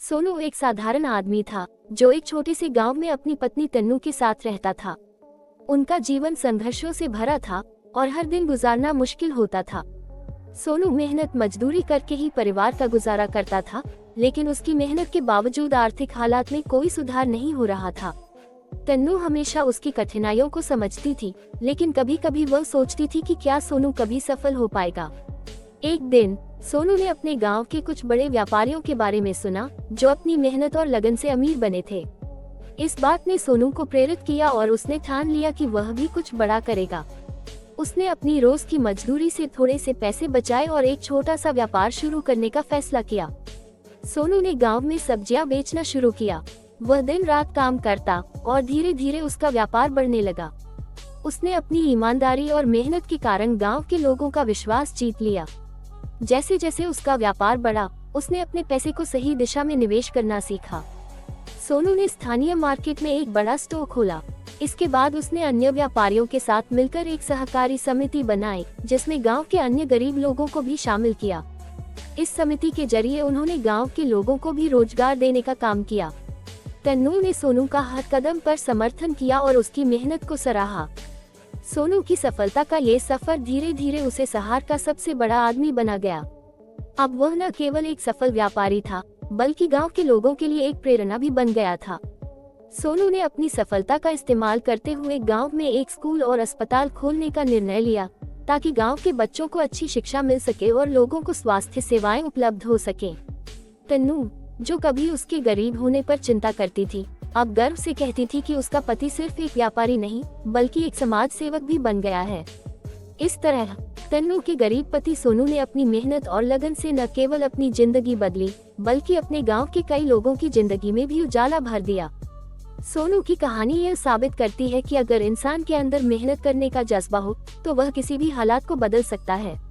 सोनू एक साधारण आदमी था जो एक छोटे से गांव में अपनी पत्नी तन्नू के साथ रहता था। उनका जीवन संघर्षों से भरा था और हर दिन गुजारना मुश्किल होता था। सोनू मेहनत मजदूरी करके ही परिवार का गुजारा करता था, लेकिन उसकी मेहनत के बावजूद आर्थिक हालात में कोई सुधार नहीं हो रहा था। तन्नू हमेशा उसकी कठिनाइयों को समझती थी, लेकिन कभी कभी वह सोचती थी कि क्या सोनू कभी सफल हो पाएगा। एक दिन सोनू ने अपने गांव के कुछ बड़े व्यापारियों के बारे में सुना जो अपनी मेहनत और लगन से अमीर बने थे। इस बात ने सोनू को प्रेरित किया और उसने ठान लिया कि वह भी कुछ बड़ा करेगा। उसने अपनी रोज की मजदूरी से थोड़े से पैसे बचाए और एक छोटा सा व्यापार शुरू करने का फैसला किया। सोनू ने गांव में सब्जियां बेचना शुरू किया। वह दिन रात काम करता और धीरे धीरे उसका व्यापार बढ़ने लगा। उसने अपनी ईमानदारी और मेहनत के कारण गांव के लोगों का विश्वास जीत लिया। जैसे जैसे उसका व्यापार बढ़ा, उसने अपने पैसे को सही दिशा में निवेश करना सीखा। सोनू ने स्थानीय मार्केट में एक बड़ा स्टोर खोला। इसके बाद उसने अन्य व्यापारियों के साथ मिलकर एक सहकारी समिति बनाई, जिसमें गांव के अन्य गरीब लोगों को भी शामिल किया। इस समिति के जरिए उन्होंने गांव के लोगों को भी रोजगार देने का काम किया। तन्नू ने सोनू का हर कदम पर समर्थन किया और उसकी मेहनत को सराहा। सोनू की सफलता का ये सफर धीरे धीरे उसे शहर का सबसे बड़ा आदमी बना गया। अब वह न केवल एक सफल व्यापारी था, बल्कि गांव के लोगों के लिए एक प्रेरणा भी बन गया था। सोनू ने अपनी सफलता का इस्तेमाल करते हुए गांव में एक स्कूल और अस्पताल खोलने का निर्णय लिया, ताकि गांव के बच्चों को अच्छी शिक्षा मिल सके और लोगों को स्वास्थ्य सेवाएं उपलब्ध हो सके। तन्नू, जो कभी उसके गरीब होने पर चिंता करती थी, अब गर्व से कहती थी कि उसका पति सिर्फ एक व्यापारी नहीं, बल्कि एक समाज सेवक भी बन गया है। इस तरह तन्नू के गरीब पति सोनू ने अपनी मेहनत और लगन से न केवल अपनी जिंदगी बदली, बल्कि अपने गांव के कई लोगों की जिंदगी में भी उजाला भर दिया। सोनू की कहानी यह साबित करती है कि अगर इंसान के अंदर मेहनत करने का जज्बा हो, तो वह किसी भी हालात को बदल सकता है।